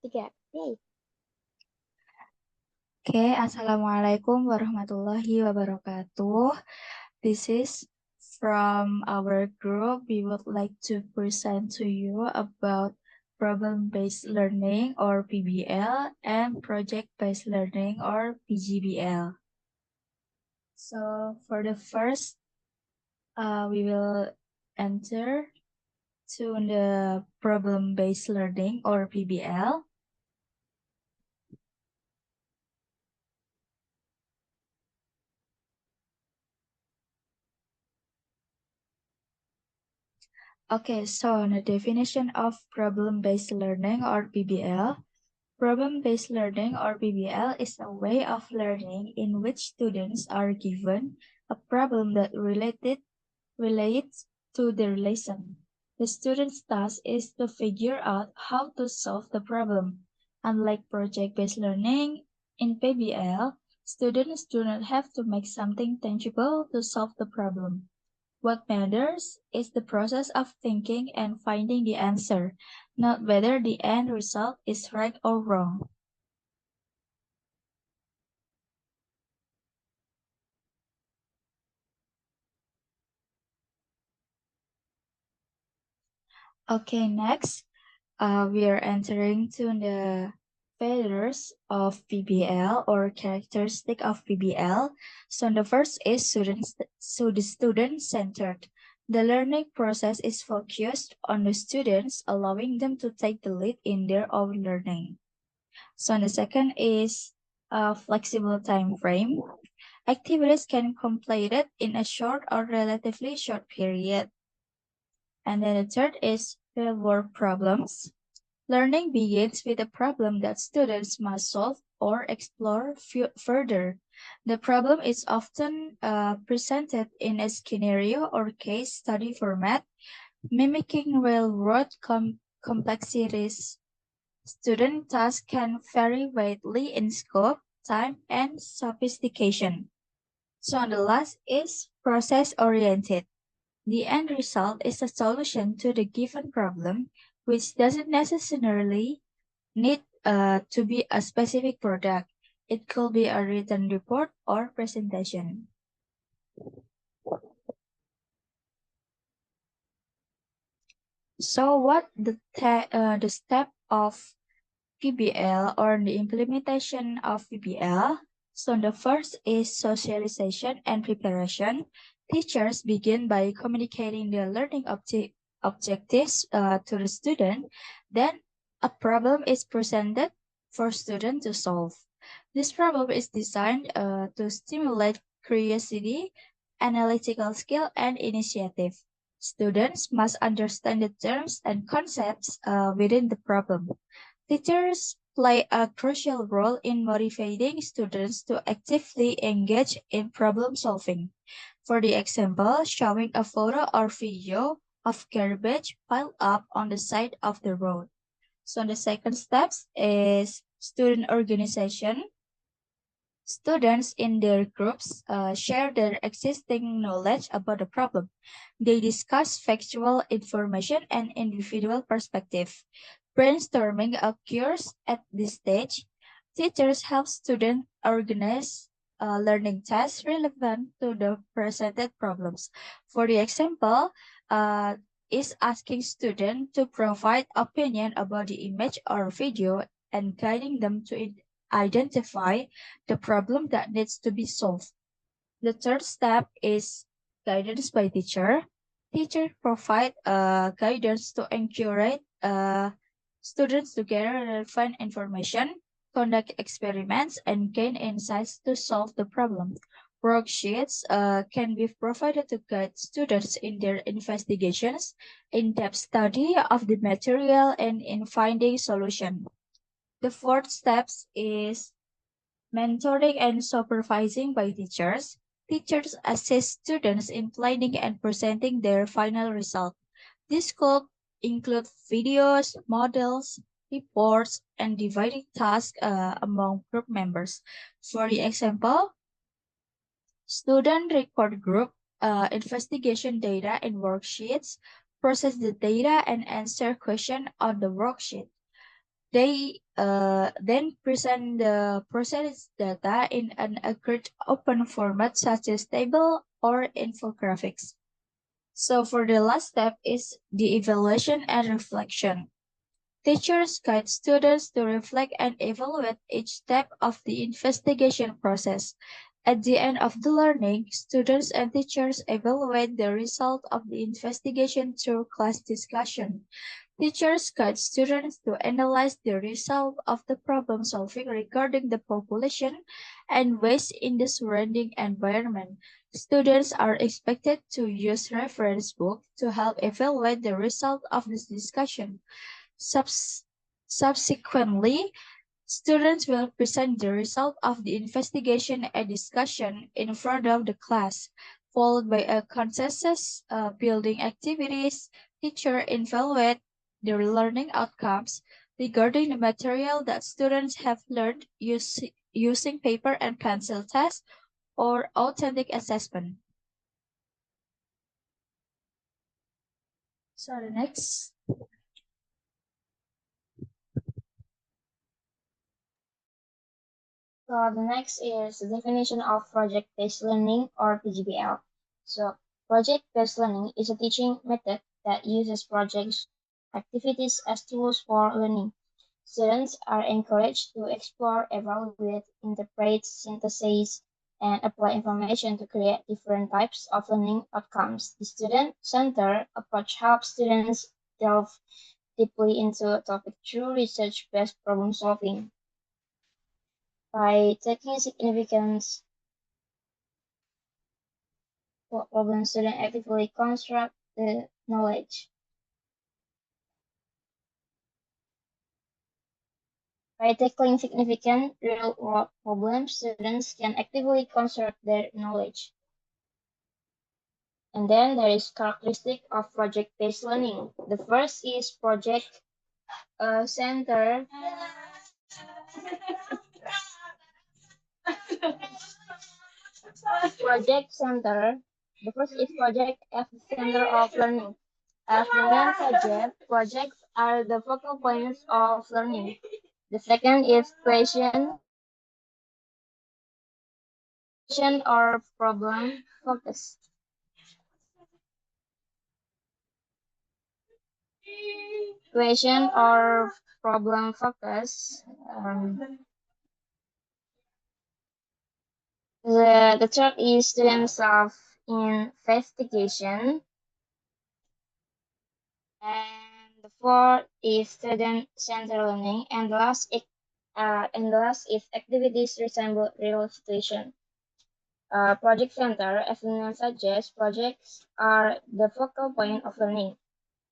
Tiga. Yay. Oke, Assalamualaikum warahmatullahi wabarakatuh. This is from our group. We would like to present to you about problem-based learning or PBL and project-based learning or PGBL. So for the first, we will enter to the problem-based learning or PBL. Okay, so the definition of problem-based learning or PBL. Problem-based learning or PBL is a way of learning in which students are given a problem that relates to their lesson. The student's task is to figure out how to solve the problem. Unlike project-based learning, in PBL, students do not have to make something tangible to solve the problem. What matters is the process of thinking and finding the answer, not whether the end result is right or wrong. Okay, next, we are entering to the features of PBL or characteristic of PBL. So the first is student-centered. The learning process is focused on the students, allowing them to take the lead in their own learning. So the second is a flexible time frame. Activities can be completed in a short or relatively short period. And then the third is real-world problems. Learning begins with a problem that students must solve or explore further. The problem is often presented in a scenario or case study format, mimicking real-world complexities. Student tasks can vary widely in scope, time, and sophistication. So the last is process-oriented. The end result is a solution to the given problem, which doesn't necessarily need to be a specific product. It could be a written report or presentation. So what the step of PBL or the implementation of PBL? So the first is socialization and preparation. Teachers begin by communicating their learning objectives to the student. Then a problem is presented for student to solve. This problem is designed to stimulate curiosity, analytical skill, and initiative. Students must understand the terms and concepts within the problem. Teachers play a crucial role in motivating students to actively engage in problem solving. For the example, showing a photo or video of garbage piled up on the side of the road. So the second steps is student organization. Students in their groups share their existing knowledge about the problem. They discuss factual information and individual perspective. Brainstorming occurs at this stage. Teachers help students organize learning tasks relevant to the presented problems. For the example, is asking students to provide opinion about the image or video and guiding them to identify the problem that needs to be solved. The third step is guidance by teacher. Teacher provide guidance to encourage students to gather relevant information, conduct experiments, and gain insights to solve the problem. Worksheets can be provided to guide students in their investigations, in-depth study of the material, and in finding solution. The fourth steps is mentoring and supervising by teachers. Teachers assist students in planning and presenting their final result. This could include videos, models, reports, and dividing tasks among group members. For the example, student record group investigation data in worksheets, process the data, and answer questions on the worksheet. They then present the process data in an accurate open format such as table or infographics. So for the last step is the evaluation and reflection. Teachers guide students to reflect and evaluate each step of the investigation process. At the end of the learning, students and teachers evaluate the result of the investigation through class discussion. Teachers guide students to analyze the result of the problem solving regarding the population and waste in the surrounding environment. Students are expected to use reference books to help evaluate the result of this discussion. Subs- Subsequently, students will present the result of the investigation and discussion in front of the class, followed by a consensus building activities. Teacher evaluate their learning outcomes regarding the material that students have learned using paper and pencil tests or authentic assessment. So the next. So the next is the definition of project-based learning or PGBL. So project-based learning is a teaching method that uses projects activities as tools for learning. Students are encouraged to explore, evaluate, interpret, synthesize, and apply information to create different types of learning outcomes. The student-centered approach helps students delve deeply into a topic through research-based problem solving. By taking significance for problem, students actively construct the knowledge. By tackling significant real-world problems, students can actively construct their knowledge. And then there is characteristic of project-based learning. The first is project center. Project center. The first is project as the center of learning. As the name suggests, projects are the focal points of learning. The second is question or problem focus. Question or problem focus. The third is student self-investigation. And the fourth is student-centered learning. And the last is activities resemble real situation. Project center, as the name suggests, projects are the focal point of learning.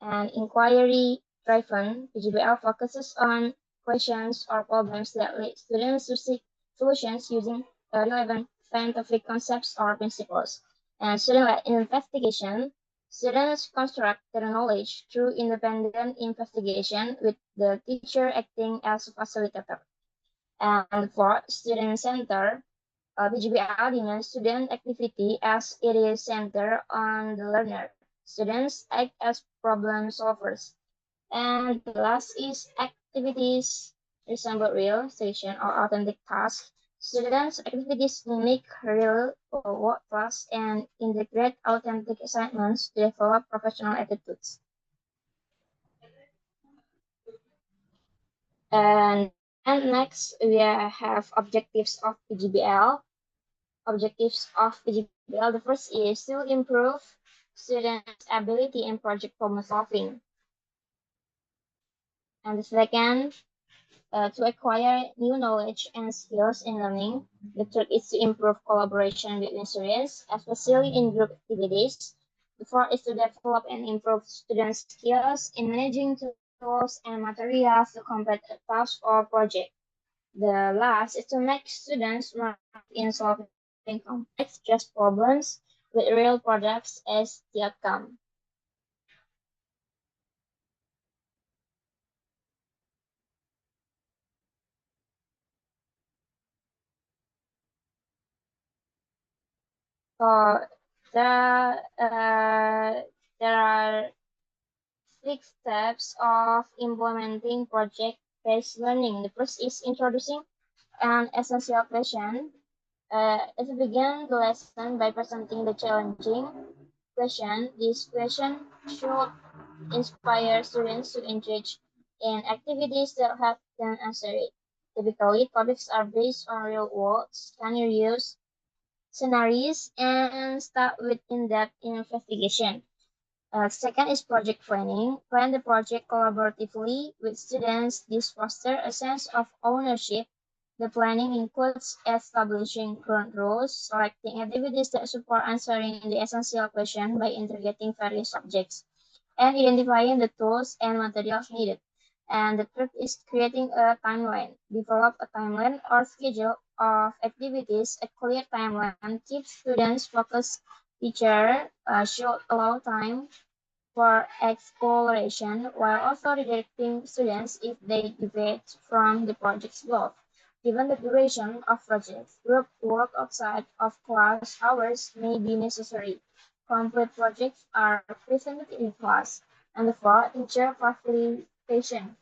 And inquiry-driven PGBL focuses on questions or problems that lead students to seek solutions using relevant scientific concepts or principles. And student-led investigation, students construct their knowledge through independent investigation with the teacher acting as a facilitator. And for student-centered, PGBL demands student activity as it is centered on the learner. Students act as problem solvers. And the last is activities resemble real station or authentic tasks. Students' activities mimic real work tasks and integrate authentic assignments to develop professional attitudes. And, and next, we have objectives of PGBL. Objectives of PGBL. The first is to improve students' ability in project problem solving. And the second, to acquire new knowledge and skills in learning. The third is to improve collaboration between students, especially in group activities. The fourth is to develop and improve students' skills in managing tools and materials to complete a task or project. The last is to make students more in solving complex just problems with real products as the outcome. So there are 6 steps of implementing project project-based learning. The first is introducing an essential question. If we begin the lesson by presenting the challenging question, this question should inspire students to engage in activities that help them answer it. Typically, topics are based on real-world scenarios and start with in-depth investigation. Second is project planning. Plan the project collaboratively with students. This fosters a sense of ownership. The planning includes establishing current rules, selecting activities that support answering the essential question by interrogating various subjects, and identifying the tools and materials needed. And the third is creating a timeline. Develop a timeline or schedule of activities. A clear timeline keeps students focused. Teacher should allow time for exploration while also redirecting students if they deviate from the project's goal. Given the duration of projects, group work outside of class hours may be necessary. Complete projects are presented in class. And the fourth, teacher facilitation.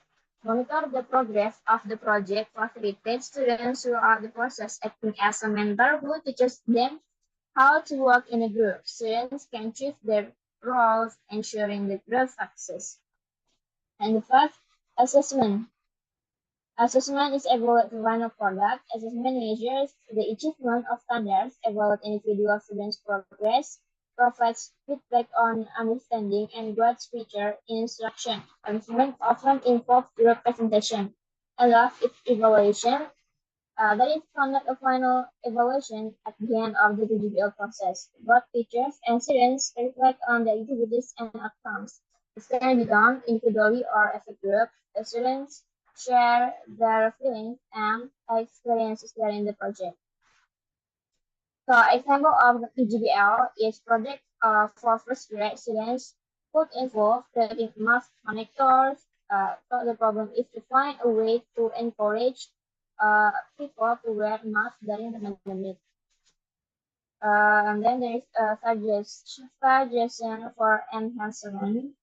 Monitor the progress of the project, facilitate students throughout the process, acting as a mentor who teaches them how to work in a group. Students can choose their roles, ensuring the group success. And the fifth, assessment. Assessment is evaluate the final product. Assessment measures the achievement of standards, evaluate individual students' progress, provides feedback on understanding, and grades feature instruction. Assessment often involves group presentation. And last is evaluation. That is conduct a final evaluation at the end of the PGBL process. Both teachers and students reflect on the activities and outcomes. This can be done individually or as a group. The students share their feelings and experiences during the project. So, example of the PGBL is project for first grade students could involve creating math connectors. So the problem is to find a way to encourage people to wear masks during the pandemic. And then there is a suggestion for enhancement.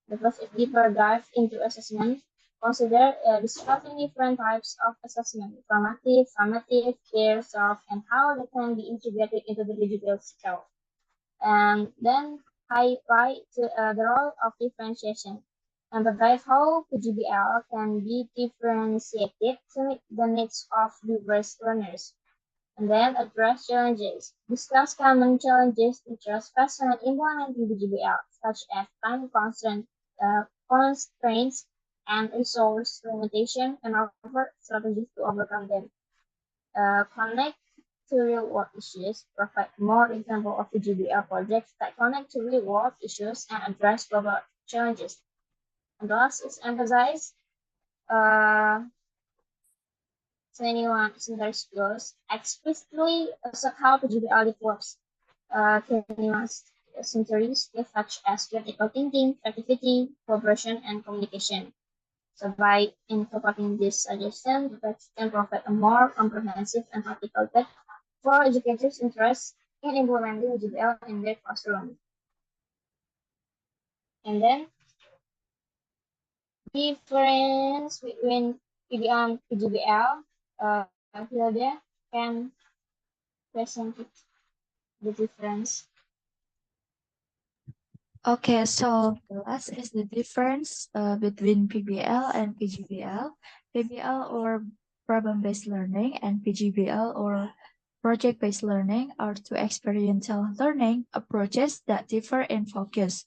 The first is deeper dive into assessment. Consider discussing different types of assessment, formative, summative, peer, self, and how they can be integrated into the digital skill. And then highlight the role of differentiation. Emphasize how PGBL can be differentiated to meet the needs of diverse learners. And then address challenges. Discuss common challenges teachers face when implementing PGBL, such as time constraints and resource limitation, and offer strategies to overcome them. Connect to real-world issues, provide more examples of PGBL projects that connect to real-world issues and address global challenges. And the last is emphasize 21 center skills explicitly how PGBL develops 21 century skills such as critical thinking, creativity, cooperation, and communication. So by incorporating this suggestion, the text can provide a more comprehensive and practical guide for educators interested in implementing GBL in their classroom. And then difference between PBL and PGBL, Hilda can present it, the difference. Okay, so the last is the difference between PBL and PGBL. PBL or problem-based learning and PGBL or project-based learning are two experiential learning approaches that differ in focus.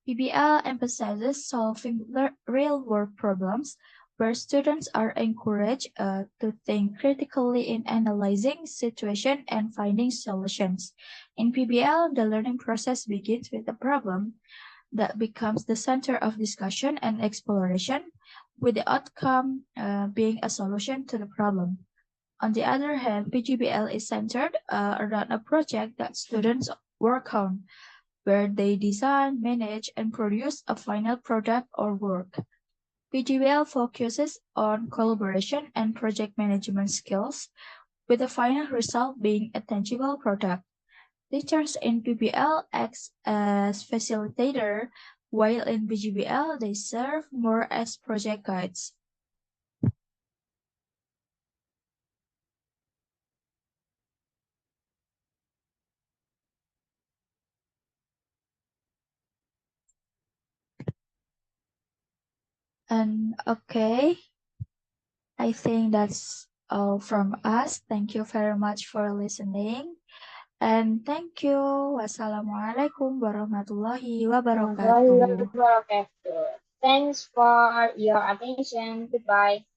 PBL emphasizes solving real-world problems where students are encouraged to think critically in analyzing situation and finding solutions. In PBL, the learning process begins with a problem that becomes the center of discussion and exploration, with the outcome being a solution to the problem. On the other hand, PGBL is centered around a project that students work on, where they design, manage, and produce a final product or work. PGBL focuses on collaboration and project management skills, with the final result being a tangible product. Teachers in PBL act as facilitator, while in PGBL they serve more as project guides. And okay, I think that's all from us. Thank you very much for listening. And thank you. Wassalamualaikum warahmatullahi wabarakatuh. Thanks for your attention. Goodbye.